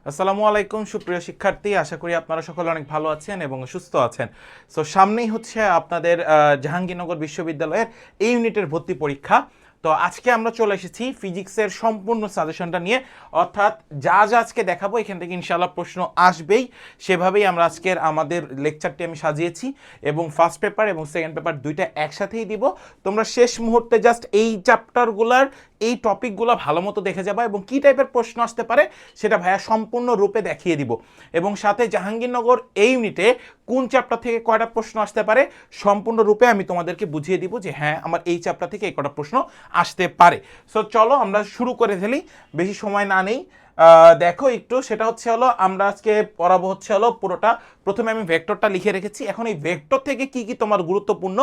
আসসালামু আলাইকুম সুপ্রিয় শিক্ষার্থী, আশা করি আপনারা সকলে অনেক ভালো আছেন এবং সুস্থ আছেন। সো সামনেই হচ্ছে আপনাদের জাহাঙ্গীরনগর বিশ্ববিদ্যালয়ের এই ইউনিটের ভর্তি পরীক্ষা। তো আজকে আমরা চলে এসেছি ফিজিক্সের সম্পূর্ণ সাজেশনটা নিয়ে, অর্থাৎ যা যা আজকে দেখাবো এখান থেকে ইনশাআল্লাহ প্রশ্ন আসবেই, সেভাবেই আমরা আজকের আমাদের লেকচারটি আমি সাজিয়েছি এবং ফার্স্ট পেপার এবং সেকেন্ড পেপার দুইটা একসাথেই দিব। তোমরা শেষ মুহূর্তে জাস্ট এই চ্যাপ্টারগুলার এই টপিকগুলো ভালো মতো দেখে যাবা এবং কী টাইপের প্রশ্ন আসতে পারে সেটা ভাইয়া সম্পূর্ণ রূপে দেখিয়ে দিব, এবং সাথে জাহাঙ্গীরনগর এই ইউনিটে কোন চ্যাপ্টার থেকে কয়টা প্রশ্ন আসতে পারে সম্পূর্ণ রূপে আমি তোমাদেরকে বুঝিয়ে দিব যে হ্যাঁ আমার এই চ্যাপ্টার থেকে এই কটা প্রশ্ন আসতে পারে। সো চলো আমরা শুরু করে ফেলি, বেশি সময় না নেই। দেখো একটু, সেটা হচ্ছে হলো আমরা আজকে পড়াবো হচ্ছে হলো পুরোটা। প্রথমে আমি ভেক্টরটা লিখে রেখেছি, এখন এই ভেক্টর থেকে কি কি তোমার গুরুত্বপূর্ণ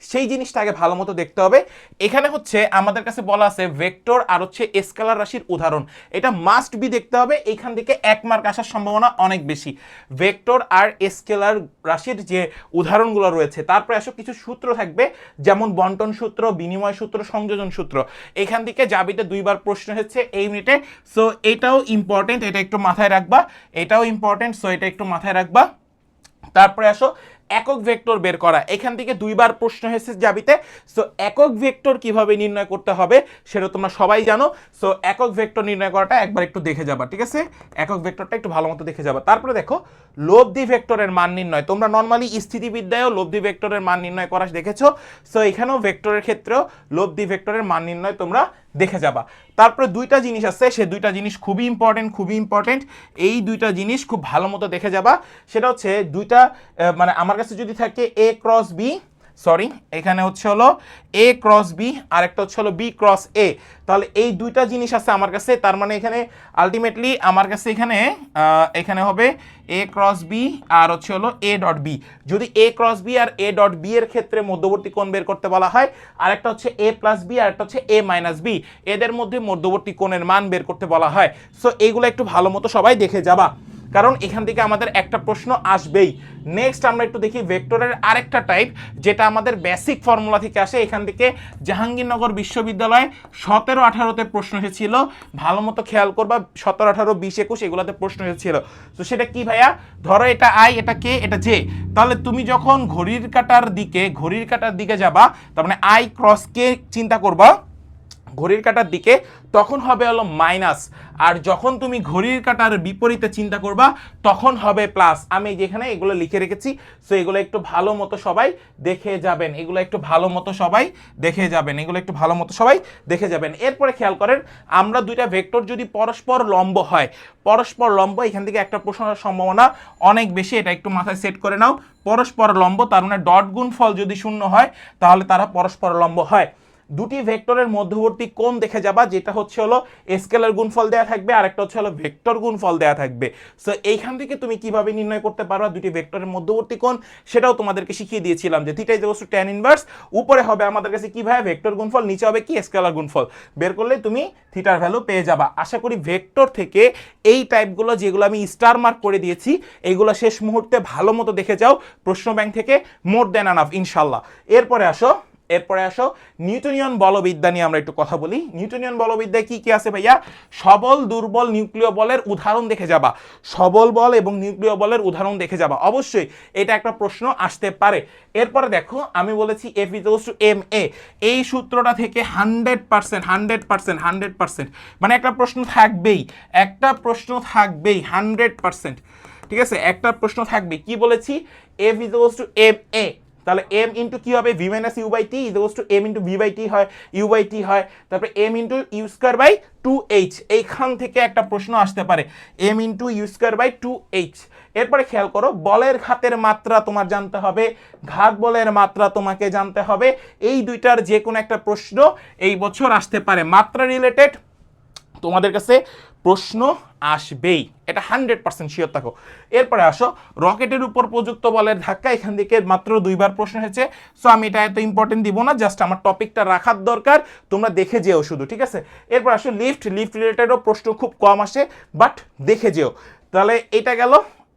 সেই জিনিসটা আগে ভালো মতো দেখতে হবে। এখানে হচ্ছে আমাদের কাছে বলা আছে ভেক্টর আর হচ্ছে স্কেলার রাশির উদাহরণ, এটা মাস্ট বি দেখতে হবে। এইখান থেকে 1 মার্ক আসার সম্ভাবনা অনেক বেশি। ভেক্টর আর স্কেলার রাশির যে উদাহরণগুলো রয়েছে, তারপরে আসো কিছু সূত্র থাকবে, যেমন বন্টন সূত্র, বিনিময় সূত্র, সংযোজন সূত্র। এখান থেকে জাবিতে 2বার প্রশ্ন হচ্ছে এই মিনিটে। সো এটাও ইম্পর্টেন্ট, এটা একটু মাথায় রাখবা। এটাও ইম্পর্টেন্ট, সো এটা একটু মাথায় রাখবা। তারপরে আসো একক ভেক্টর বের করা, এখান থেকে 2বার প্রশ্ন হয়েছে জাবিতে। সো একক ভেক্টর কিভাবে নির্ণয় করতে হবে সেটা তোমরা সবাই জানো। সো একক ভেক্টর নির্ণয় করাটা একবার একটু দেখে যাবা, ঠিক আছে? একক ভেক্টরটা একটু ভালো মতো দেখে যাবা। তারপরে দেখো লব্ধি ভেক্টরের মান নির্ণয়, তোমরা নর্মালি স্থিতিবিদ্যায়ও লব্ধি ভেক্টরের মান নির্ণয় করা দেখেছো। সো এখানেও ভেক্টরের ক্ষেত্রেও লব্ধি ভেক্টরের মান নির্ণয় তোমরা দেখে যাবা। তারপরে 2টা জিনিস আছে, সে 2টা জিনিস খুবই ইম্পর্টেন্ট। এই 2টা জিনিস খুব ভালো মতো দেখে যাবা। সেটা হচ্ছে 2টা মানে আমার কাছে যদি থাকে এ ক্রস বি, সরি এখানে হচ্ছে হলো এ ক্রস বি আর একটা হচ্ছে হলো বি ক্রস এ, তাহলে এই 2টা জিনিস আছে আমার কাছে। তার মানে এখানে আলটিমেটলি আমার কাছে এখানে হবে এ ক্রস বি আর হচ্ছে হলো এ ডট বি। যদি এ ক্রস বি আর এ ডট বি এর ক্ষেত্রে মধ্যবর্তী কোণ বের করতে বলা হয়, আর একটা হচ্ছে এ প্লাস বি আর একটা হচ্ছে এ মাইনাস বি, এদের মধ্যে মধ্যবর্তী কোণের মান বের করতে বলা হয়। সো এইগুলো একটু ভালো মতো সবাই দেখে যাবা, কারণ এখান থেকে আমাদের একটা প্রশ্ন আসবেই। নেক্সট আমরা একটু দেখি ভেক্টরের আরেকটা টাইপ, যেটা আমাদের বেসিক ফর্মুলা থেকে আসে। এখান থেকে জাহাঙ্গীরনগর বিশ্ববিদ্যালয়ে 17-18তে প্রশ্ন এসেছিল, ভালো মতো খেয়াল করবা। 17, 18, 20, 21 এগুলোতে প্রশ্ন এসেছিল। তো সেটা কি ভাইয়া? ধরো এটা আই, এটা কে, এটা জে। তাহলে তুমি যখন ঘড়ির কাঁটার দিকে যাবা, তার মানে আই ক্রস কে চিন্তা করবা ঘড়ির কাঁটার দিকে, তখন হবে হলো মাইনাস। আর যখন তুমি ঘড়ির কাঁটার বিপরীতে চিন্তা করবা তখন হবে প্লাস। আমি যেখানে এগুলো লিখে রেখেছি, সো এগুলো একটু ভালো মতো সবাই দেখে যাবেন, এরপরে খেয়াল করেন, আমরা 2টা ভেক্টর যদি পরস্পর লম্ব হয়, এখান থেকে একটা প্রশ্নের সম্ভাবনা অনেক বেশি, এটা একটু মাথায় সেট করে নাও। পরস্পর লম্ব, তার মানে ডট গুণফল যদি 0 হয় তাহলে তারা পরস্পর লম্ব হয়। 2টি ভেক্টরের মধ্যবর্তী কোণ দেখে যাবা, যেটা হচ্ছে হলো স্কেলার গুণফল দেয়া থাকবে আর একটা হচ্ছে হলো ভেক্টর গুণফল দেয়া থাকবে। সো এইখান থেকে তুমি কিভাবে নির্ণয় করতে পারবা 2টি ভেক্টরের মধ্যবর্তী কোণ, সেটাও তোমাদেরকে শিখিয়ে দিয়েছিলাম যে theta equals two tan inverse, উপরে হবে আমাদের কাছে কি ভাই ভেক্টর গুণফল, নিচে হবে কি স্কেলার গুণফল। বের করলে তুমি থিটার ভ্যালু পেয়ে যাবা। আশা করি ভেক্টর থেকে এই টাইপগুলো যেগুলো আমি স্টার মার্ক করে দিয়েছি, এইগুলো শেষ মুহূর্তে ভালো মতো দেখে যাও প্রশ্ন ব্যাংক থেকে, মোর দেন এনাফ ইনশাল্লাহ। এরপরে আসো নিউটনিয়ান বলবিদ্যা নিয়ে আমরা একটু কথা বলি। নিউটনিয়ান বলবিদ্যায় কি কি আছে ভাইয়া? সবল, দুর্বল, নিউক্লিয় বলের উদাহরণ দেখে যাবা। সবল বল এবং নিউক্লিয় বলের উদাহরণ দেখে যাবা, অবশ্যই এটা একটা প্রশ্ন আসতে পারে। এরপরে দেখো আমি বলেছি F ইকুয়ালস টু ma, এই সূত্রটা থেকে 100% মানে একটা প্রশ্ন থাকবেই 100%, ঠিক আছে? একটা প্রশ্ন থাকবে। কি বলেছি? F ইকুয়ালস টু ma, তাহলে m ইন্টু কি হবে v minus u by t equals to m into v by t হয়, u বাই টি হয়, তারপরে m into u square by 2h। এইখান থেকে একটা প্রশ্ন আসতে পারে m into u square by 2h। এরপরে খেয়াল করো, বলের ঘাতের মাত্রা তোমার জানতে হবে, ঘাত বলের মাত্রা তোমাকে জানতে হবে। এই 2টার যে কোনো একটা প্রশ্ন এই বছর আসতে পারে, মাত্রা রিলেটেড তোমাদের কাছে প্রশ্ন আসবেই, এটা 100% শিওর থাকো। এরপরে আসো রকেটের উপর প্রযুক্ত বলের ধাক্কা, এখান থেকে মাত্র 2বার প্রশ্ন হয়েছে। সো আমি এটা এত ইম্পর্টেন্ট দিব না, জাস্ট আমার টপিকটা রাখার দরকার, তোমরা দেখে যেও শুধু, ঠিক আছে? এরপর আসো লিফট রিলেটেডও প্রশ্ন খুব কম আসে, বাট দেখে যেও। তাহলে এটা গেল।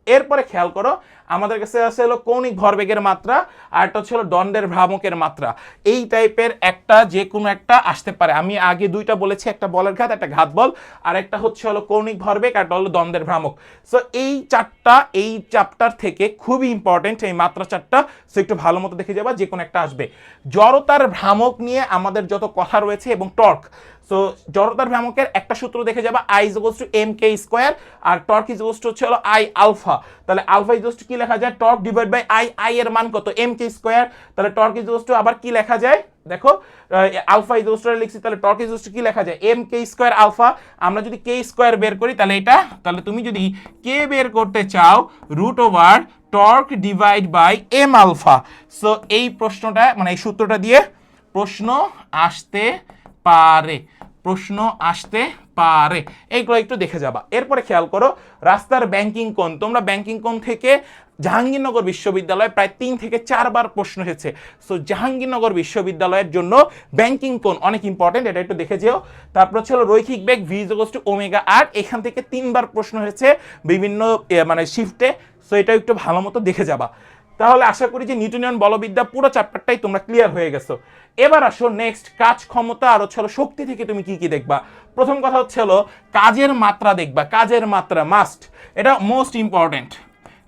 এরপরে খেয়াল করো, আমাদের কাছে আছে হলো কৌণিক ভরবেগের মাত্রা, আর একটা হচ্ছে হলো দণ্ডের ভ্রামকের মাত্রা। এই টাইপের একটা যে কোনো একটা আসতে পারে। আমি আগে দুইটা বলেছি, একটা বলের ঘাত, একটা ঘাত বল, আর একটা হচ্ছে হলো কৌণিক ভরবেগ, আর একটা হলো দণ্ডের ভ্রামক। সো এই চারটা এই চ্যাপ্টার থেকে খুবই ইম্পর্টেন্ট এই মাত্রা চারটা। সো একটু ভালো মতো দেখে যাবা, যে কোনো একটা আসবে। জড়তার ভ্রামক নিয়ে আমাদের যত কথা রয়েছে এবং টর্ক। সো জড়তার ভ্রামকের একটা সূত্র দেখে যাবা, I is equals to mk square, আর টর্ক ইজ ইকুয়ালস টু হচ্ছে হলো I আলফা। তাহলে আলফা ইজ ইকুয়ালস টু কি লেখা যায়, টর্ক ডিভাইড বাই I এর মান কত, mk স্কয়ার। তাহলে টর্ক ইজ ইকুয়ালস টু আবার কি লেখা যায়, দেখো আলফা ইজ ইকুয়ালস টু লিখছি, তাহলে টর্ক ইজ ইকুয়ালস টু কি লেখা যায়, mk স্কয়ার আলফা। আমরা যদি k স্কয়ার বের করি তাহলে এটা, তাহলে তুমি যদি k বের করতে চাও root over torque divide by m alpha. So এই প্রশ্নটা মানে এই সূত্রটা দিয়ে প্রশ্ন আসতে পারে, প্রশ্ন আসতে পারে, এইগুলো একটু দেখে যাবা। এরপরে খেয়াল করো রাস্তার ব্যাংকিং কোণ। তোমরা ব্যাংকিং কোণ থেকে জাহাঙ্গীরনগর বিশ্ববিদ্যালয়ে প্রায় 3 থেকে 4 বার প্রশ্ন এসেছে। সো জাহাঙ্গীরনগর বিশ্ববিদ্যালয়ের জন্য ব্যাংকিং কোণ অনেক ইম্পর্টেন্ট, এটা একটু দেখে যেও। তারপর হচ্ছে রৈখিক বেগ v = ওমেগা আর, এখান থেকে 3 বার প্রশ্ন হয়েছে বিভিন্ন মানে শিফটে। সো এটা একটু ভালো মতো দেখে যাবা। তাহলে আশা করি যে নিউটনিয়ান বলবিদ্যা পুরো চ্যাপ্টারটাই তোমরা ক্লিয়ার হয়ে গেছো। এবার আসো নেক্সট, কাজ ক্ষমতা আর হচ্ছে শক্তি থেকে তুমি কি কি দেখবা। প্রথম কথা হচ্ছে হলো কাজের মাত্রা দেখবা, কাজের মাত্রা মাস্ট, এটা মোস্ট ইম্পর্টেন্ট,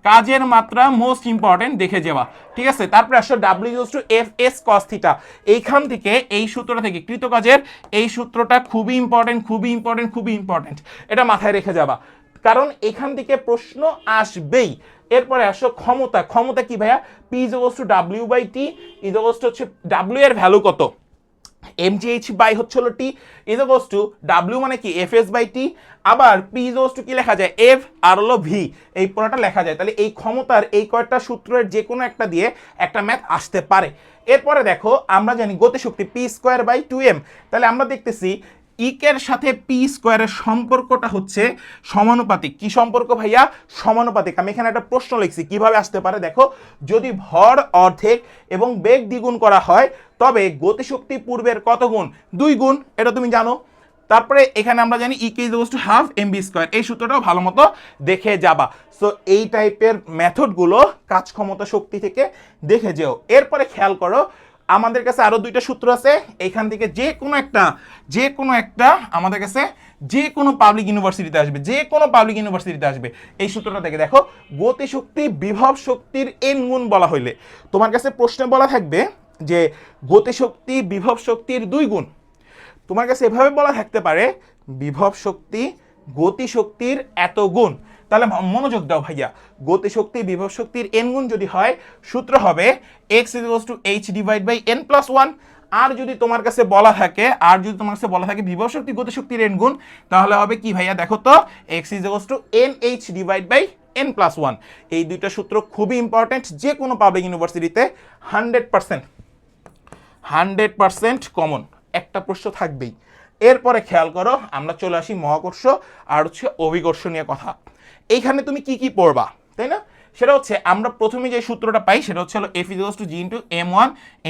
কাজের মাত্রা মোস্ট ইম্পর্টেন্ট দেখে যাওয়া, ঠিক আছে। তারপরে আসো W = Fs cos θ, এইখান থেকে এই সূত্রটা থেকে কৃতকাজের এই সূত্রটা খুবই ইম্পর্টেন্ট, খুবই ইম্পর্টেন্ট, খুবই ইম্পর্টেন্ট, এটা মাথায় রেখে যাবা, কারণ এখান থেকে প্রশ্ন আসবেই। এরপরে আসো ক্ষমতা, ক্ষমতা কি ভাইয়া, P = W/T, হচ্ছে W এর ভ্যালু কত, mgh বাই হচ্ছে হলো টি, W মানে কি Fs/T, আবার P কি লেখা যায়, F আর হলো V, এই পুরোটা লেখা যায়। তাহলে এই ক্ষমতার এই কয়টা সূত্রের যে কোনো একটা দিয়ে একটা ম্যাথ আসতে পারে। এরপরে দেখো আমরা জানি গতিশক্তি P²/2m, তাহলে আমরা দেখতেছি ইকের সাথে পি স্কোয়ারের সম্পর্কটা হচ্ছে সমানুপাতিক। কি সম্পর্ক ভাইয়া, সমানুপাতিক। আমি এখানে একটা প্রশ্ন লিখছি কিভাবে আসতে পারে, দেখো যদি ভর অর্ধেক এবং বেগ দ্বিগুণ করা হয় তবে গতিশক্তি পূর্বের কত গুণ, 2 গুণ, এটা তুমি জানো। তারপরে এখানে আমরা জানি E = ½ mv², এই সূত্রটাও ভালো মতো দেখে যাবা। সো এই টাইপের মেথডগুলো কাজ ক্ষমতা শক্তি থেকে দেখে যেও। এরপরে খেয়াল করো আমাদের কাছে আরো দুইটা সূত্র আছে, এখান থেকে যে কোনো একটা আমাদের কাছে যে কোনো পাবলিক ইউনিভার্সিটিতে আসবে, যে কোনো পাবলিক ইউনিভার্সিটিতে আসবে। এই সূত্রটা থেকে দেখো গতিশক্তি বিভব শক্তির n গুণ বলা হইলে তোমার কাছে প্রশ্নে বলা থাকবে যে গতিশক্তি বিভব শক্তির 2 গুণ। তোমার কাছে এভাবে বলা থাকতে পারে বিভব শক্তি গতিশক্তির এত গুণ। তাহলে মনোযোগ দাও ভাইয়া, গতিশক্তি বিভব শক্তির n গুণ যদি হয় সূত্র হবে x = h / n+1। আর যদি তোমার কাছে বলা থাকে বিভব শক্তি গতিশক্তির n গুণ, তাহলে হবে কি ভাইয়া, দেখো তো x = nh / n+1। এই দুইটা সূত্র খুবই ইম্পর্টেন্ট, যে কোনো পাবলিক ইউনিভার্সিটিতে 100% কমন একটা প্রশ্ন থাকবেই। এরপরে খেয়াল করো আমরা চলে আসি মহাকর্ষ আর হচ্ছে অভিকর্ষ নিয়ে কথা। এইখানে তুমি কি কি পড়বা, তাই না? সেটা হচ্ছে আমরা প্রথমে যে সূত্রটা পাই সেটা হচ্ছে হলো F = G × m1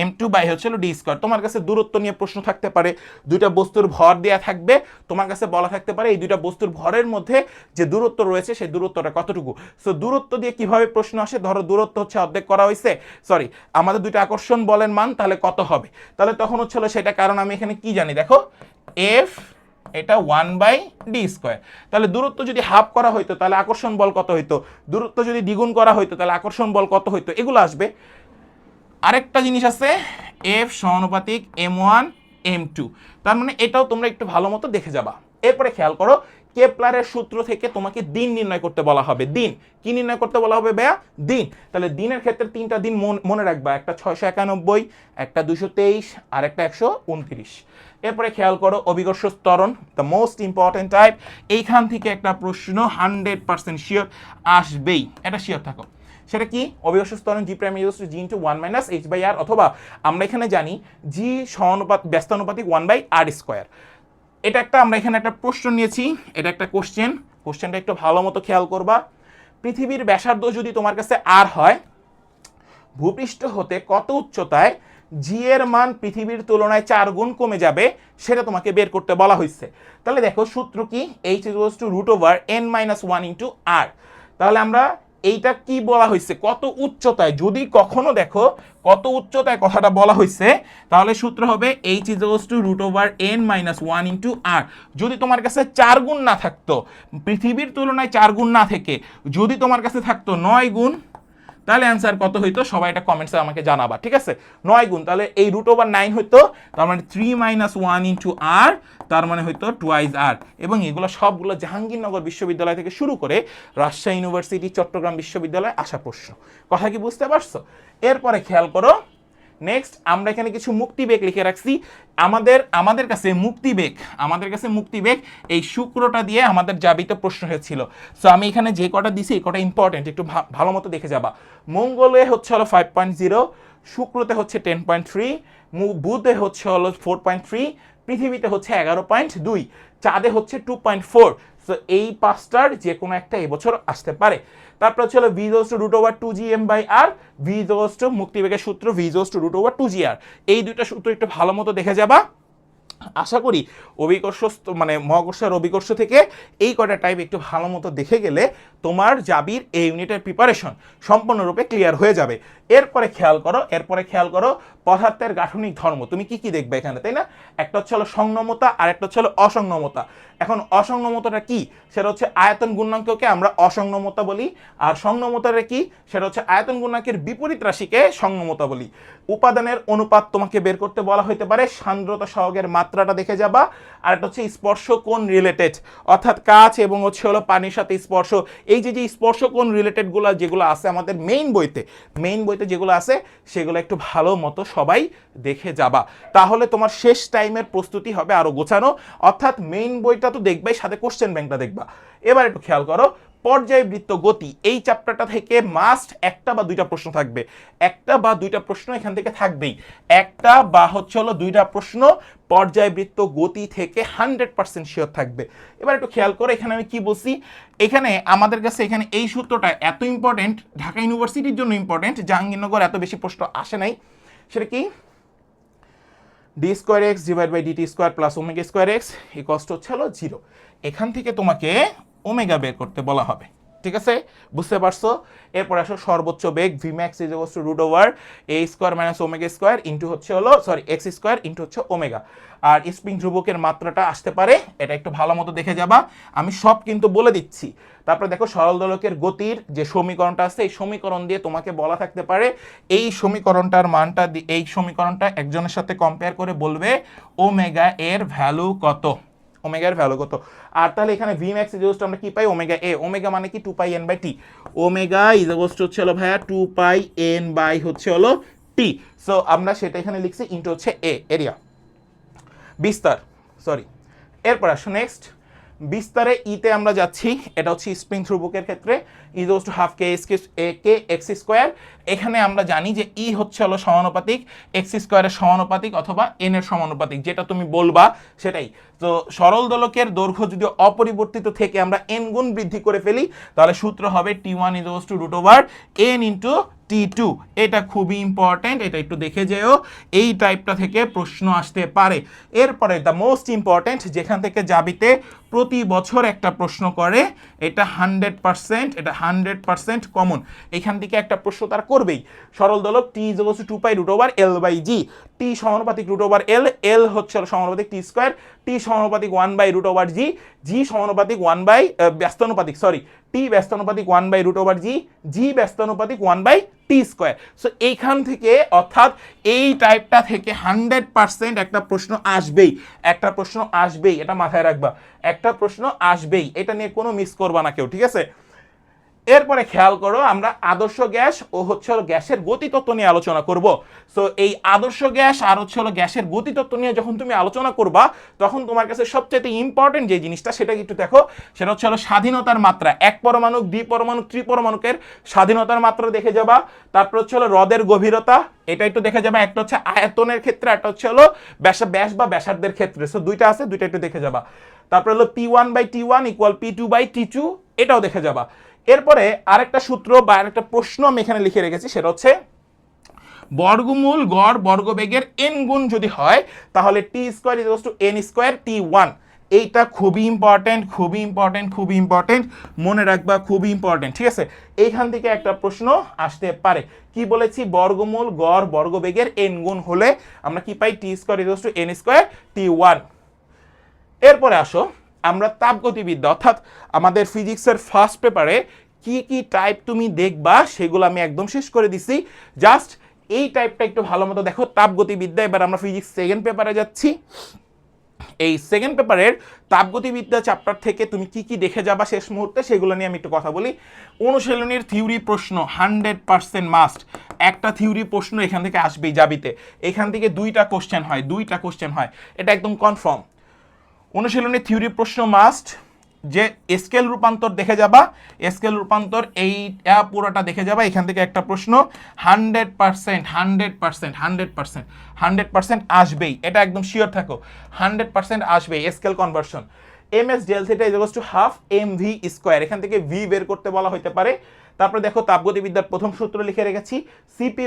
m2 by হচ্ছে হলো d²। তোমার কাছে দূরত্ব নিয়ে প্রশ্ন থাকতে পারে, দুইটা বস্তুর ভর দেয়া থাকবে, তোমার কাছে বলা থাকতে পারে এই দুইটা বস্তুর ভরের মধ্যে যে দূরত্ব রয়েছে সেই দূরত্বটা কতটুকু। সো দূরত্ব দিয়ে কিভাবে প্রশ্ন আসে, ধরো দূরত্ব হচ্ছে অর্ধেক করা হয়েছে, সরি আমাদের দুইটা আকর্ষণ বলের মান, তাহলে কত হবে, তাহলে তখন হচ্ছে হলো সেটা, কারণ আমি এখানে কি জানি দেখো F এটা 1/d²। তাহলে দূরত্ব যদি হাফ করা হইতো তাহলে আকর্ষণ বল কত হইতো, দূরত্ব যদি দ্বিগুণ করা হইতো তাহলে আকর্ষণ বল কত হইতো, এগুলো আসবে। আরেকটা জিনিস আছে F সমানুপাতিক m1 m2, তার মানে এটাও তোমরা একটু ভালো মতো দেখে যাবা। এরপরে খেয়াল করো কেপলারের সূত্র থেকে তোমাকে দিন নির্ণয় করতে বলা হবে। দিন কি নির্ণয় করতে বলা হবে ভাইয়া, দিন। তাহলে দিনের ক্ষেত্রে 3টা দিন মনে রাখবা, একটা 691, একটা 223 আর একটা 129। এরপরে খেয়াল করো অভিকর্ষ ত্বরণ, দ্য মোস্ট ইম্পর্টেন্ট টাইপ। এইখান থেকে একটা প্রশ্ন 100% শিওর আসবেই, এটা শিওর থাকো। সেটা কি, অভিকর্ষ ত্বরণ G' = G × 1 - h/r, অথবা আমরা এখানে জানি G ব্যস্তানুপাতিক 1/r²। এটা একটা আমরা এখানে একটা প্রশ্ন নিয়েছি, এটা একটা কোশ্চেনটা একটু ভালো মতো খেয়াল করবা। পৃথিবীর ব্যাসার্ধ যদি তোমার কাছে r হয়, ভূপৃষ্ঠ হতে কত উচ্চতায় g এর মান পৃথিবীর তুলনায় 4 গুণ কমে যাবে সেটা তোমাকে বের করতে বলা হয়েছে। তাহলে দেখো সূত্র কি, h = √n - 1 × r। তাহলে আমরা এইটা কি বলা হয়েছে, কত উচ্চতায়, যদি কখনো দেখো কত উচ্চতায় কথাটা বলা হয়েছে, তাহলে সূত্র হবে h = √n - 1 * r। যদি তোমার কাছে 4 গুণ না থাকতো, পৃথিবীর তুলনায় 4 গুণ না থেকে যদি তোমার কাছে থাকতো 9 গুণ, তাহলে অ্যান্সার কত হইতো সবাই এটা কমেন্টসে আমাকে জানাবা, ঠিক আছে? 9 গুণ, তাহলে এই √9 হইতো, তার মানে 3 - 1 * r, তার মানে হইতো টুয়াইস r। এবং এগুলো সবগুলো জাহাঙ্গীরনগর বিশ্ববিদ্যালয় থেকে শুরু করে রাজশাহী ইউনিভার্সিটি, চট্টগ্রাম বিশ্ববিদ্যালয় আসা প্রশ্ন। কথা কি বুঝতে পারছো? এরপরে খেয়াল করো, নেক্সট আমরা এখানে কিছু মুক্তিবেগ লিখে রাখছি। আমাদের কাছে মুক্তিবেগ এই শুক্রটা দিয়ে আমাদের জাবিতে প্রশ্ন হয়েছিল। সো আমি এখানে যে কটা দিছি এই কটা ইম্পর্টেন্ট, একটু ভালো মতো দেখে যাবা। মঙ্গলে হচ্ছে হলো 5.0, শুক্রতে হচ্ছে 10.3, বুধে হচ্ছে হলো 4.3, পৃথিবীতে হচ্ছে 11.2, চাঁদে হচ্ছে 2.4। সো এই পাঁচটার যে কোনো একটা এবছর আসতে পারে। তারপর হচ্ছে v = √2gm/r, v = মুক্তিবেগের সূত্র v = √2gr। এই দুইটা সূত্র একটু ভালো মতো দেখে যাবা। আশা করি অভিকর্ষ মানে মহাকর্ষের অভিকর্ষ থেকে এই কটা টাইপ একটু ভালো মতো দেখে গেলে তোমার জাবির এই ইউনিটের প্রিপারেশন সম্পূর্ণরূপে ক্লিয়ার হয়ে যাবে। এরপরে খেয়াল করো পদার্থের গাঠনিক ধর্ম, তুমি কি কি দেখবে এখানে, তাই না? একটা হচ্ছে হলো সংনমতা আর একটা হচ্ছে হলো অসংনমতা। এখন অসংনমতাটা কি? সেটা হচ্ছে আয়তন গুণাঙ্ককে আমরা অসংনমতা বলি, আর সংনমতাটা কি? সেটা হচ্ছে আয়তন গুণাঙ্কের বিপরীত রাশিকে সংনমতা বলি। উপাদানের অনুপাত তোমাকে বের করতে বলা হতে পারে, সান্দ্রতা সহগের মাত্রাটা দেখে যাবা। আর একটা হচ্ছে স্পর্শ কোণ রিলেটেড, অর্থাৎ কাচ এবং হচ্ছে হলো পানির সাথে স্পর্শ, এই যে স্পর্শ কোণ রিলেটেড গুলো যেগুলো আছে আমাদের মেইন বইতে যেগুলো আছে সেগুলো একটু ভালো মতো সবাই দেখে যাবা, তাহলে তোমার শেষ টাইমের প্রস্তুতি হবে আরো গোছানো। অর্থাৎ মেইন বইটা তো দেখবাই, সাথে কোশ্চেন ব্যাংকটা দেখবা। এবার একটু খেয়াল করো, পর্যায়বৃত্ত গতি, এই চ্যাপ্টারটা থেকে মাস্ট একটা বা দুইটা প্রশ্ন থাকবে, এখান থেকে থাকবেই, একটা বা হচ্ছে হলো দুইটা প্রশ্ন পর্যায়বৃত্ত গতি থেকে 100% শিওর থাকবে। এবার একটু খেয়াল করে এখানে আমি কি বলছি, এখানে আমাদের কাছে এখানে এই সূত্রটা এত ইম্পর্টেন্ট, ঢাকা ইউনিভার্সিটির জন্য ইম্পর্টেন্ট, জাহাঙ্গীরনগর এত বেশি প্রশ্ন আসে নাই। সেটা কি? d² x / dt² + ω² x হচ্ছে হলো 0। এখান থেকে তোমাকে ওমেগা বের করতে বলা হবে, ঠিক আছে? বুঝতে পারছো? এরপর আসো সর্বোচ্চ বেগ vmax = √a² - ω² হচ্ছে হলো x² হচ্ছে ওমেগা। আর স্প্রিং ধ্রুবকের মাত্রাটা আসতে পারে, এটা একটু ভালো মতো দেখে যাবা, আমি সব কিন্তু বলে দিচ্ছি। তারপরে দেখো সরল দোলকের গতির যে সমীকরণটা আছে, এই সমীকরণ দিয়ে তোমাকে বলা থাকতে পারে, এই সমীকরণটা একজনের সাথে কম্পেয়ার করে বলবে ওমেগা এর ভ্যালু কত, আর তাহলে এখানে vmax = আমরা কি পাই, ওমেগা এ। ওমেগা মানে কি? 2πn/t। ওমেগা হচ্ছে হলো ভাইয়া 2πn/ হচ্ছে হলো t। সো আমরা সেটা এখানে লিখছি, ইনটু হচ্ছে এ, এরিয়া, বিস্তার, সরি। এরপর আসো নেক্সট, বিস্তারে ইতে আমরা যাচ্ছি, এটা হচ্ছে স্প্রিং ধ্রুবকের ক্ষেত্রে e = ½ kx²। এখানে আমরা জানি যে ই হচ্ছে হলো সমানুপাতিক x² এর সমানুপাতিক অথবা n এর সমানুপাতিক, যেটা তুমি বলবা সেটাই। তো সরল দোলকের দৈর্ঘ্য যদি অপরিবর্তিত থেকে আমরা n গুণ বৃদ্ধি করে ফেলি, তাহলে সূত্র হবে t1 = √n * t2। এটা খুবই ইম্পর্টেন্ট, এটা একটু দেখে যেও, এই টাইপটা থেকে প্রশ্ন আসতে পারে। এরপরে দ্য মোস্ট ইম্পর্টেন্ট, যেখান থেকে জাবিতে প্রতি বছর একটা প্রশ্ন করে, এটা 100% কমন, এখান থেকে একটা প্রশ্ন তার করবেই। সরল দোলক t = 2π√L/g, t সমানুপাতিক √L, L হচ্ছে সমানুপাতিক t², t সমানুপাতিক 1/√g, g সমানুপাতিক t ব্যস্তানুপাতিক 1/√g, g ব্যস্তানুপাতিক 1/t²। So এইখান থেকে, অর্থাৎ এই টাইপটা থেকে 100% একটা প্রশ্ন আসবেই, এটা মাথায় রাখবা, একটা প্রশ্ন আসবেই, এটা নিয়ে কোনো মিস করবা না কেউ, ঠিক আছে? এরপরে খেয়াল করো, আমরা আদর্শ গ্যাস ও হচ্ছে হলো গ্যাসের গতিতত্ত্ব নিয়ে আলোচনা করব। সো এই আদর্শ গ্যাস আর হচ্ছে হলো গ্যাসের গতিতত্ত্ব নিয়ে যখন তুমি আলোচনা করবা, তখন তোমার কাছে সবচেয়ে ইম্পর্টেন্ট যে জিনিসটা, সেটা একটু দেখো, সেটা হচ্ছে হলো স্বাধীনতার মাত্রা, এক পরমাণু, দ্বিপরমাণু, ত্রিপরমাণুকের স্বাধীনতার মাত্রা দেখে যাবা। তারপর হচ্ছে হলো হ্রদের গভীরতা, এটা একটু দেখে যাবা। একটা হচ্ছে আয়তনের ক্ষেত্রে, একটা হচ্ছে হলো ব্যাস বা ব্যাসার্ধের ক্ষেত্রে। সো দুইটা আছে, দুইটা একটু দেখে যাবা। তারপর হলো P1/T1 = P2/T2, এটাও দেখে যাবা। এরপরে আরেকটা সূত্র বা আরেকটা প্রশ্ন আমি এখানে লিখে রেখেছি, সেটা হচ্ছে বর্গমূল গড় বর্গবেগের n গুণ যদি হয়, তাহলে t² = n² t1। এইটা খুবই ইম্পর্টেন্ট, খুবই ইম্পর্টেন্ট, খুবই ইম্পর্টেন্ট, মনে রাখবা, খুবই ইম্পর্টেন্ট। ঠিক আছে, এইখান থেকে একটা প্রশ্ন আসতে পারে। কি বলেছি, বর্গমূল গড় বর্গবেগের n গুণ হলে আমরা কি পাই, T square equals to n square t1। এরপরে আসো আমরা তাপগতিবিদ্যা অর্থাৎ আমাদের ফিজিক্সের ফার্স্ট পেপারে কি কি টাইপ তুমি দেখবা সেগুলো আমি একদম শেষ করে দিছি। জাস্ট এই টাইপটা একটু ভালো মতো দেখো, তাপগতিবিদ্যা। এবার আমরা ফিজিক্স সেকেন্ড পেপারে যাচ্ছি। এই সেকেন্ড পেপারের তাপগতিবিদ্যা চ্যাপ্টার থেকে তুমি কি কি দেখে যাবা শেষ মুহূর্তে সেগুলো নিয়ে আমি একটু কথা বলি। অনুশীলনীর থিওরি প্রশ্ন 100% মাস্ট, একটা থিওরি প্রশ্ন এখান থেকে আসবেই যাবিতে। এখান থেকে দুইটা কোশ্চেন হয়, এটা একদম কনফার্ম। অনুশীলনী থিওরি প্রশ্ন মাস্ট। যে স্কেল রূপান্তর দেখে যাবা, স্কেল রূপান্তর এইটা পুরোটা দেখে যাবা, এখান থেকে একটা প্রশ্ন 100% আসবেই, এটা একদম শিওর থাকো, 100% আসবেই। Scale conversion ms del theta equals to half mv square, এখান থেকে v বের করতে বলা হতে পারে। তারপরে দেখো তাপগতিবিদ্যার প্রথম সূত্র লিখে রেখেছি, CP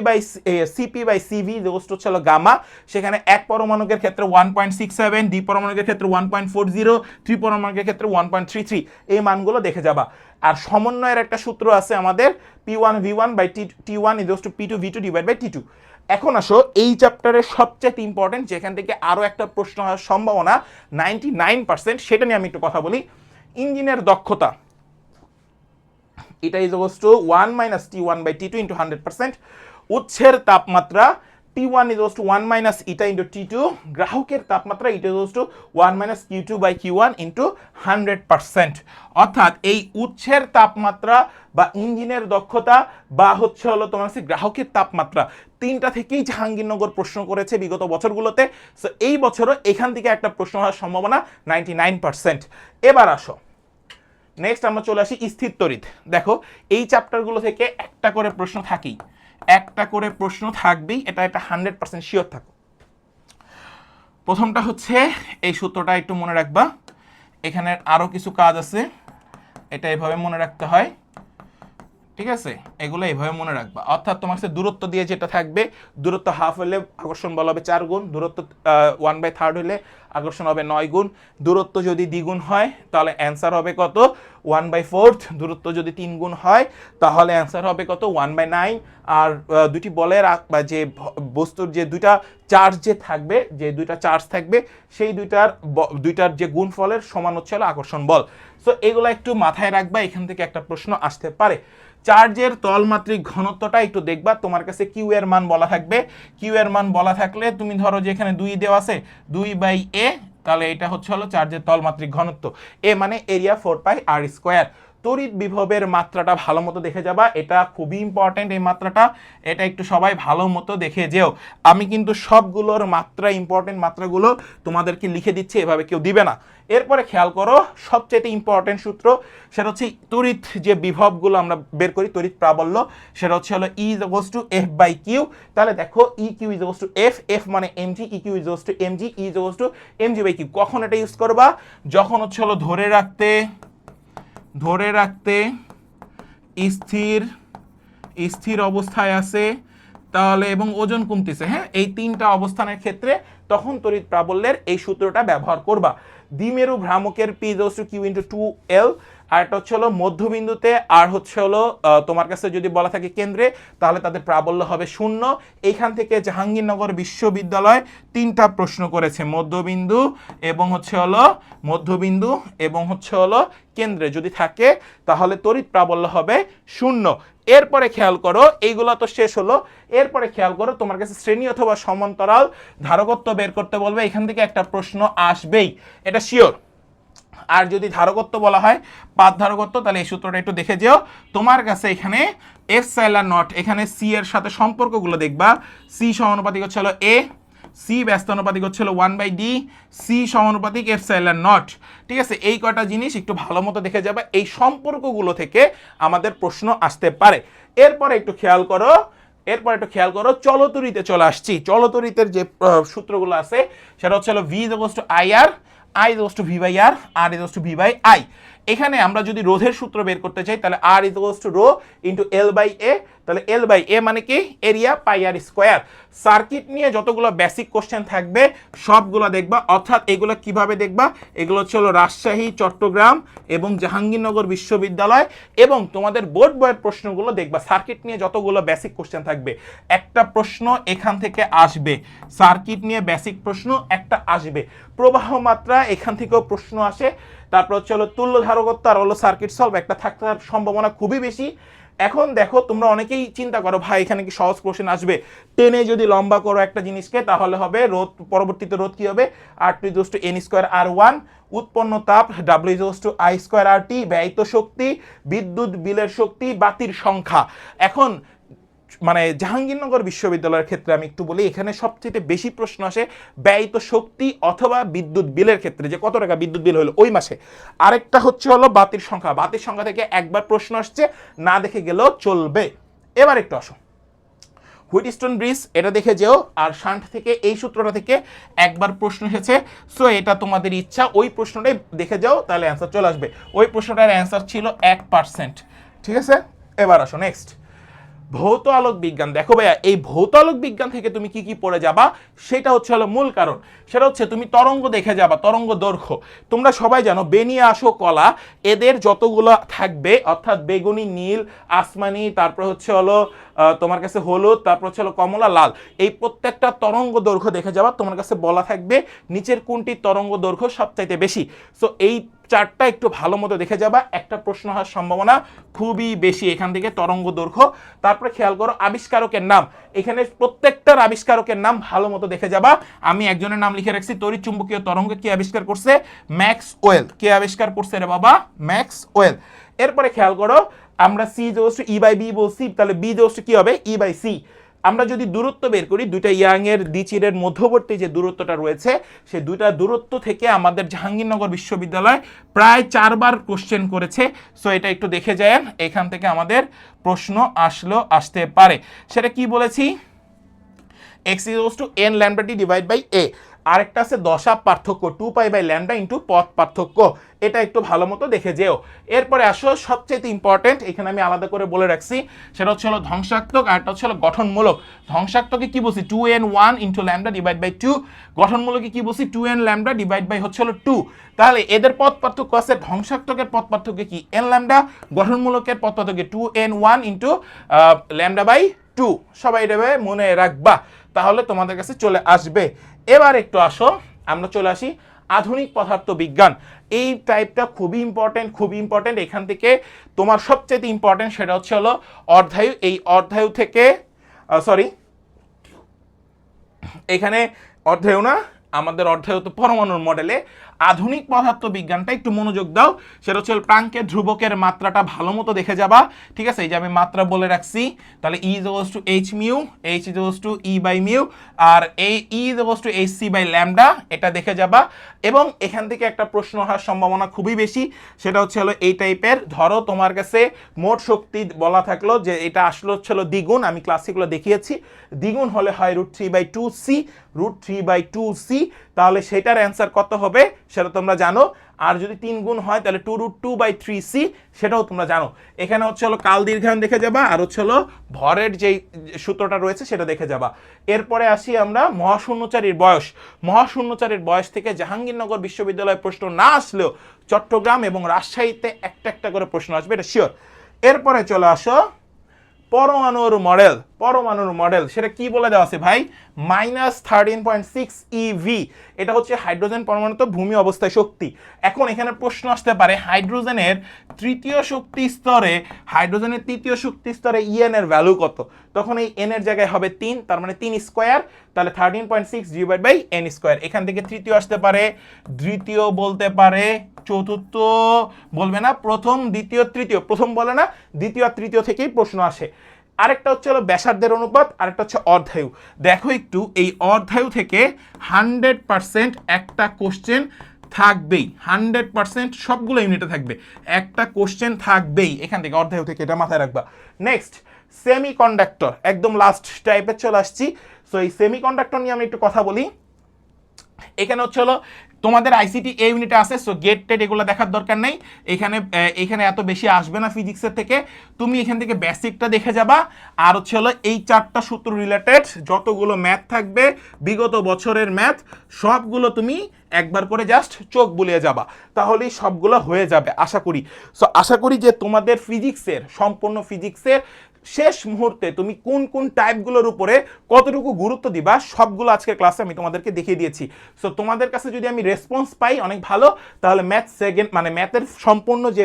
by CV equals to হলো গামা। সেখানে এক পরমাণুকের ক্ষেত্রে 1.67, দ্বি পরমাণুকের ক্ষেত্রে 1.40, ত্রি পরমাণুকের ক্ষেত্রে 1.33, এই মানগুলো দেখে যাবা। আর সমন্বয়ের একটা সূত্র আছে আমাদের, P1 V1 by T1 equals to P2 V2 divide by T2। এখন আসো এই চ্যাপ্টারের সবচেয়ে ইম্পর্টেন্ট, যেখান থেকে আরো একটা প্রশ্ন হওয়ার সম্ভাবনা 99%, সেটা নিয়ে আমি একটু কথা বলি। ইঞ্জিনের দক্ষতা, এটা is equals to 1 minus T1 by T2 into 100%। উৎসের তাপমাত্রা T1 is equals to 1 minus eta into T2। গ্রাহকের তাপমাত্রা it is equals to 1 minus Q2 by Q1 into 100%। অর্থাৎ এই উৎসের তাপমাত্রা বা ইঞ্জিনের দক্ষতা বা হচ্ছে হলো তোমার হচ্ছে গ্রাহকের তাপমাত্রা, তিনটা থেকেই জাহাঙ্গীরনগর প্রশ্ন করেছে বিগত বছরগুলোতে। সো এই বছরও এখান থেকে একটা প্রশ্ন হওয়ার সম্ভাবনা 99%। এবার আসো নেক্সট আমরা চলে আসি স্থির তড়িৎ। দেখো এই চ্যাপ্টারগুলো থেকে একটা করে প্রশ্ন থাকবেই, এটা 100% শিওর থাকো। প্রথমটা হচ্ছে এই সূত্রটা একটু মনে রাখবা, এখানে আরো কিছু কাজ আছে, এটা এভাবে মনে রাখতে হয়। ঠিক আছে, এগুলো এইভাবে মনে রাখবা। অর্থাৎ তোমার কাছে দূরত্ব দিয়ে যেটা থাকবে, দূরত্ব হাফ হলে আকর্ষণ বল হবে 4 গুণ, দূরত্ব 1/3 হলে আকর্ষণ হবে 9 গুণ, দূরত্ব যদি দ্বিগুণ হয় তাহলে অ্যান্সার হবে কত, 1/4, দূরত্ব যদি 3 গুণ হয় তাহলে অ্যান্সার হবে কত, 1/9। আর দুটি বলের যে বস্তুর যে দুইটা চার্জ যে থাকবে, যে দুইটা চার্জ থাকবে, সেই দুইটার যে গুণফলের সমান হচ্ছে হলো আকর্ষণ বল। সো এগুলো একটু মাথায় রাখবা, এখান থেকে একটা প্রশ্ন আসতে পারে। চার্জের তলমাত্রিক ঘনত্বটা একটু দেখবা, তোমার কাছে কিউ এর মান বলা থাকবে। কিউ এর মান বলা থাকলে তুমি ধরো যে এখানে 2 দেওয়া আছে, 2/a, তাহলে এটা হচ্ছে হলো চার্জের তলমাত্রিক ঘনত্ব। এ মানে এরিয়া 4πr²। তড়িৎ বিভবের মাত্রাটা ভালো মতো দেখে যাবা, এটা খুবই ইম্পর্টেন্ট এই মাত্রাটা, এটা একটু সবাই ভালো মতো দেখে যেও। আমি কিন্তু সবগুলোর মাত্রা, ইম্পর্টেন্ট মাত্রাগুলো তোমাদেরকে লিখে দিচ্ছি, এভাবে কেউ দিবে না। এরপরে খেয়াল করো সবচেয়ে ইম্পর্টেন্ট সূত্র, সেটা হচ্ছে তড়িৎ যে বিভবগুলো আমরা বের করি, তড়িৎ প্রাবল্য, সেটা হচ্ছে হলো E is equals to F by Q। তাহলে দেখো EQ is equals to F, F মানে mg, EQ is equals to mg, E is equals to mg by Q। কখন এটা ইউজ করবা, যখন হচ্ছে হলো ধরে রাখতে স্থির অবস্থায় আছে তাহলে, এবং ওজন কমতেছে, হ্যাঁ, এই তিনটা অবস্থানের ক্ষেত্রে তখন তড়িৎ প্রাবল্যের এই সূত্রটা ব্যবহার করবা। দ্বিমেরু ভ্রামকের P is equals to Q into 2L, আর এটা হচ্ছে হলো মধ্যবিন্দুতে, আর হচ্ছে হলো তোমার কাছে যদি বলা থাকে কেন্দ্রে, তাহলে তাদের প্রাবল্য হবে 0। এইখান থেকে জাহাঙ্গীরনগর বিশ্ববিদ্যালয় তিনটা প্রশ্ন করেছে, মধ্যবিন্দু এবং হচ্ছে হলো কেন্দ্রে যদি থাকে তাহলে তড়িৎ প্রাবল্য হবে 0। এরপরে খেয়াল করো, এইগুলো তো শেষ হলো, এরপরে খেয়াল করো তোমার কাছে শ্রেণী অথবা সমান্তরাল ধারকত্ব বের করতে বলবে, এখান থেকে একটা প্রশ্ন আসবেই, এটা শিওর। আর যদি ধারকত্ব বলা হয়, পাত ধারকত্ব, তাহলে এই সূত্রটা একটু দেখে যেও। তোমার কাছে এখানে এপসাইলন নট, এখানে সি এর সাথে সম্পর্কগুলো দেখবা, সি সমানুপাতিক হচ্ছে হলো এ, সি ব্যস্তানুপাতিক হচ্ছে হলো 1/d, সি সমানুপাতিক এপসাইলন নট। ঠিক আছে, এই কয়টা জিনিস একটু ভালো মতো দেখে যাবে, এই সম্পর্কগুলো থেকে আমাদের প্রশ্ন আসতে পারে। এরপরে একটু খেয়াল করো, চলতরিতে চলে আসছি। চলতরিতের যে সূত্রগুলো আছে সেটা হচ্ছে হলো V is equals to IR, I is equals to V by R, R is equals to V by I। এখানে আমরা যদি রোধের সূত্র বের করতে চাই তাহলে R is equals to rho into L by A, তাহলে L by A মানে কি, এরিয়া পাই আর স্কয়ার। সার্কিট নিয়ে যতগুলো বেসিক কোশ্চেন থাকবে সবগুলো দেখবা, অর্থাৎ এগুলো কিভাবে দেখবা, এগুলো হচ্ছে হলো রাজশাহী, চট্টগ্রাম এবং জাহাঙ্গীরনগর বিশ্ববিদ্যালয় এবং তোমাদের বোর্ড বইয়ের প্রশ্নগুলো দেখবা। সার্কিট নিয়ে যতগুলো বেসিক কোশ্চেন থাকবে একটা প্রশ্ন এখান থেকে আসবে, সার্কিট নিয়ে বেসিক প্রশ্ন একটা আসবে, প্রবাহ মাত্রা এখান থেকেও প্রশ্ন আসে, তারপর হচ্ছে হলো তুল্য ধারকত্ব আর হলো সার্কিট সলভ একটা থাকার সম্ভাবনা খুবই বেশি। এখন দেখো তোমরা অনেকেই চিন্তা করো ভাই এখানে কি সহজ কোশ্চেন আসবে, টেনে যদি লম্বা করো একটা জিনিসকে তাহলে হবে রোধ, পরবর্তীতে রোধ কি হবে, R2 = n² R1, উৎপন্ন তাপ W = I² RT, ব্যয়িত শক্তি, বিদ্যুৎ বিলের শক্তি, বাতির সংখ্যা। এখন মানে জাহাঙ্গীরনগর বিশ্ববিদ্যালয়ের ক্ষেত্রে আমি একটু বলি, এখানে সবচেয়ে বেশি প্রশ্ন আসে ব্যয়িত শক্তি অথবা বিদ্যুৎ বিলের ক্ষেত্রে, যে কত টাকা বিদ্যুৎ বিল হলো ওই মাসে। আরেকটা হচ্ছে হলো বাতির সংখ্যা, বাতির সংখ্যা থেকে একবার প্রশ্ন আসছে, না দেখে গেলেও চলবে। এবার একটু আসো হুইটস্টোন ব্রিজ, এটা দেখে যেও, আর শান্ট থেকে এই সূত্রটা থেকে একবার প্রশ্ন এসেছে, সো এটা তোমাদের ইচ্ছা ওই প্রশ্নটাই দেখে যাও, তাহলে অ্যান্সার চলে আসবে। ওই প্রশ্নটার অ্যান্সার ছিল 1%, ঠিক আছে। এবার আসো নেক্সট ভৌত আলোক বিজ্ঞান। দেখো ভাইয়া এই ভৌত আলোক বিজ্ঞান থেকে তুমি কি কি পড়ে যাবা সেটা হচ্ছে হলো মূল কারণ, সেটা হচ্ছে তুমি তরঙ্গ দেখে যাবা, তরঙ্গ দৈর্ঘ্য। তোমরা সবাই জানো বেনিয়া আসো কলা, এদের যতগুলো থাকবে অর্থাৎ বেগুনি, নীল, আসমানি, তারপর হচ্ছে হলো তোমার কাছে হলুদ, তারপর হচ্ছে হলো কমলা, লাল, এই প্রত্যেকটা তরঙ্গ দৈর্ঘ্য দেখে যাবা, তোমার কাছে বলা থাকবে নিচের কোনটি তরঙ্গ দৈর্ঘ্য সবচাইতে বেশি। সো এই চারটা একটু ভালো মতো দেখে যাবা, একটা প্রশ্ন হওয়ার সম্ভাবনা খুবই বেশি এখান থেকে তরঙ্গ দৈর্ঘ্য। তারপরে খেয়াল করো আবিষ্কারকের নাম, এখানে প্রত্যেকটার আবিষ্কারকের নাম ভালো মতো দেখে যাবা। আমি একজনের নাম লিখে রাখছি, তড়িৎ চুম্বকীয় তরঙ্গ কে আবিষ্কার করছে, ম্যাক্সওয়েল। কে আবিষ্কার করছে রে বাবা, ম্যাক্সওয়েল। এরপরে খেয়াল করো আমরা C = E/B বলছি, তাহলে B কি হবে, E/C। আমরা যদি দূরত্ব বের করি, দুইটা ইয়াং এর দ্বিচিরের মধ্যবর্তী যে দূরত্বটা রয়েছে, সেই দুইটা দূরত্ব থেকে আমাদের জাহাঙ্গীরনগর বিশ্ববিদ্যালয় প্রায় 4 বার কোশ্চেন করেছে। সো এটা একটু দেখে যান, এখান থেকে আমাদের প্রশ্ন আসতে পারে। সেটা কি বলেছি, x = n λ/t / a। আরেকটা আছে দশা পার্থক্য, 2π/λ পথ পার্থক্য, এটা একটু ভালো মতো দেখে যেও। এরপরে আসো সবচেয়ে ইম্পর্টেন্ট, এখানে আমি আলাদা করে বলে রাখছি, সেটা হচ্ছে হলো ধ্বংসাত্মক আর একটা হচ্ছে হলো গঠনমূলক। ধ্বংসাত্মকে কি বলছি, 2n1 × λ / 2। গঠনমূলকে কি বলছি, 2n λ / হচ্ছে হলো 2। তাহলে এদের পথ পার্থক্য আছে, ধ্বংসাত্মকের পথ পার্থক্য কি n λ, গঠনমূলকের পথ পার্থক্য 2n1 × λ/2। সবাই এটা মনে রাখবা, তাহলে তোমাদের কাছে চলে আসবে। এবার একটু আসো আমরা চলে আসি আধুনিক পদার্থ বিজ্ঞান। এই টাইপটা খুবই ইম্পর্টেন্ট। এখান থেকে তোমার সবচেয়ে ইম্পর্টেন্ট সেটা হচ্ছে হলো অর্ধায়ু। এই অর্ধায়ু থেকে এখানে অর্ধায়ু না, আমাদের অর্ধায়ু তো পরমাণুর মডেলে। আধুনিক পদার্থ বিজ্ঞানটা একটু মনোযোগ দাও, সেটা হচ্ছে প্রাঙ্কের ধ্রুবকের মাত্রাটা ভালো মতো দেখে যাবা, ঠিক আছে। এই যে আমি মাত্রা বলে রাখছি, তাহলে E = hμ, H = E/μ, আর এই E = hc/λ, এটা দেখে যাবা। এবং এখান থেকে একটা প্রশ্ন হওয়ার সম্ভাবনা খুবই বেশি, সেটা হচ্ছে হলো এই টাইপের, ধরো তোমার কাছে মোট শক্তি বলা থাকলো যে এটা আসলে হচ্ছে হলো দ্বিগুণ, আমি ক্লাসিকগুলো দেখিয়েছি, দ্বিগুণ হলে হয় √3/2c, √3/2c, তাহলে সেটার অ্যান্সার কত হবে সেটা তোমরা জানো। আর যদি 3 গুণ হয় তাহলে 2√2/3c, সেটাও তোমরা জানো। এখানে হচ্ছে হলো কাল দীর্ঘায়ন দেখে যাবা, আর হচ্ছে হলো ভরের যেই সূত্রটা রয়েছে সেটা দেখে যাবা। এরপরে আসি আমরা মহাশূন্যচারীর বয়স। মহাশূন্যচারীর বয়স থেকে জাহাঙ্গীরনগর বিশ্ববিদ্যালয়ে প্রশ্ন না আসলেও চট্টগ্রাম এবং রাজশাহীতে একটা করে প্রশ্ন আসবে, এটা শিওর। এরপরে চলে আসো পরমাণুর মডেল, সেটা কি বলে দেওয়া আছে ভাই, -13.6 eV। এটা হচ্ছে হাইড্রোজেন পরমাণুতে ভূমি অবস্থায় শক্তি। এখন এখানে প্রশ্ন আসতে পারে হাইড্রোজেনের তৃতীয় শক্তি স্তরে, হাইড্রোজেনের তৃতীয় শক্তি স্তরে En এর ভ্যালু কত, তখন এই n এর জায়গায় হবে 3, তার মানে 3 স্কয়ার, তাহলে 13.6 / n²। এখান থেকে তৃতীয় আসতে পারে, দ্বিতীয় বলতে পারে, চতুর্থ বলবে না, প্রথম, দ্বিতীয়, তৃতীয়। প্রথম বলে না, দ্বিতীয় আর তৃতীয় থেকেই প্রশ্ন আসে। আরেকটা হচ্ছে হলো ব্যাসার্ধের অনুপাত, আরেকটা হচ্ছে অর্ধায়ু। দেখো একটু এই অর্ধায়ু থেকে 100% একটা কোশ্চেন থাকবেই, 100% সবগুলো ইউনিটে থাকবে, একটা কোশ্চেন থাকবেই এখান থেকে অর্ধায়ু থেকে, এটা মাথায় রাখবা। নেক্সট সেমিকন্ডাক্টর, একদম লাস্ট টাইপে চলে আসছি। সো এই সেমিকন্ডাক্টর নিয়ে আমি একটু কথা বলি। এখানে হচ্ছে হলো তোমাদের আইসিটি এই ইউনিটে আছে, সো গেট টেট এগুলো দেখার দরকার নেই। এখানে এত বেশি আসবে না ফিজিক্সের থেকে। তুমি এখান থেকে বেসিকটা দেখে যাবা, আর হচ্ছে হলো এই 4টা সূত্র রিলেটেড যতগুলো ম্যাথ থাকবে বিগত বছরের ম্যাথ সবগুলো তুমি একবার করে জাস্ট চোখ বুলিয়ে যাবা, তাহলেই সবগুলো হয়ে যাবে আশা করি। সো আশা করি যে তোমাদের ফিজিক্সের সম্পূর্ণ ফিজিক্সের শেষ মুহূর্তে তুমি কোন কোন টাইপগুলোর উপরে কতটুকু গুরুত্ব দিবা সবগুলো আজকের ক্লাসে আমি তোমাদেরকে দেখিয়ে দিয়েছি। সো তোমাদের কাছে যদি আমি রেসপন্স পাই অনেক ভালো, তাহলে ম্যাথ সেকেন্ড মানে ম্যাথের সম্পূর্ণ যে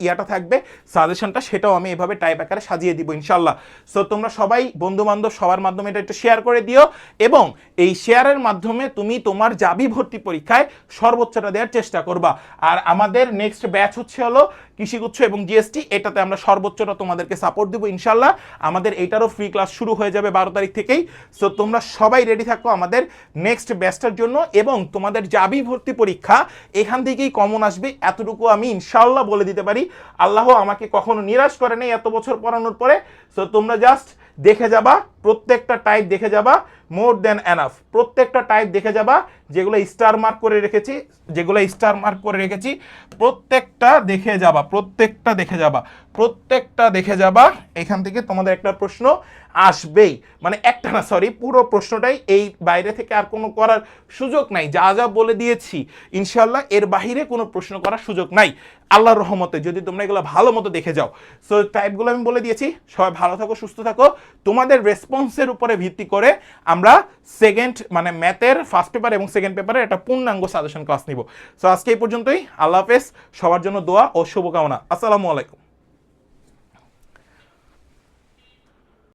ইয়াটা থাকবে সাজেশনটা, সেটাও আমি এভাবে টাইপ আকারে সাজিয়ে দিব ইনশাল্লাহ। সো তোমরা সবাই বন্ধু বান্ধব সবার মাধ্যমে এটা একটু শেয়ার করে দিও, এবং এই শেয়ারের মাধ্যমে তুমি তোমার জাবি ভর্তি পরীক্ষায় সর্বোচ্চটা দেওয়ার চেষ্টা করবা। আর আমাদের নেক্সট ব্যাচ হচ্ছে হলো কৃষিগুচ্ছ এবং জিএসটি, এটাতে আমরা সর্বোচ্চটা তোমাদেরকে সাপোর্ট দেবো ইনশাল্লাহ। আমাদের এইটারও ফ্রি ক্লাস শুরু হয়ে যাবে 12 তারিখ থেকেই। সো তোমরা সবাই রেডি থাকো আমাদের নেক্সট ব্যাচটার জন্য, এবং তোমাদের জাবি ভর্তি পরীক্ষা এখান থেকেই কমন আসবে, এতটুকু আমি ইনশাল্লাহ বলে দিতে পারি। আল্লাহ আমাকে কখনো নিরাশ করে নেই এত বছর পড়ানোর পরে। সো তোমরা জাস্ট দেখে যাবা, প্রত্যেকটা টাইপ দেখে যাবা, মোর দেন এনাফ। প্রত্যেকটা টাইপ দেখে যাবা, যেগুলো স্টার মার্ক করে রেখেছি প্রত্যেকটা দেখে যাবা, প্রত্যেকটা দেখে যাবা। এখান থেকে তোমাদের একটা প্রশ্ন আসবেই, মানে একটা না, সরি, পুরো প্রশ্নটাই, এই বাইরে থেকে আর কোনো করার সুযোগ নাই। যা যা বলে দিয়েছি ইনশাল্লাহ এর বাহিরে কোনো প্রশ্ন করার সুযোগ নাই আল্লাহর রহমতে, যদি তোমরা এগুলো ভালো মতো দেখে যাও। সো টাইপগুলো আমি বলে দিয়েছি, সবাই ভালো থাকো, সুস্থ থাকো। তোমাদের রেসপন্সের উপরে ভিত্তি করে আমরা সেকেন্ড মানে ম্যাথের ফার্স্ট পেপার এবং সেকেন্ড পেপারের একটা পূর্ণাঙ্গ সাজেশন ক্লাস নিব। সো আজকে এই পর্যন্তই, আল্লাহ হাফেজ, সবার জন্য দোয়া ও শুভকামনা। আসসালামু আলাইকুম।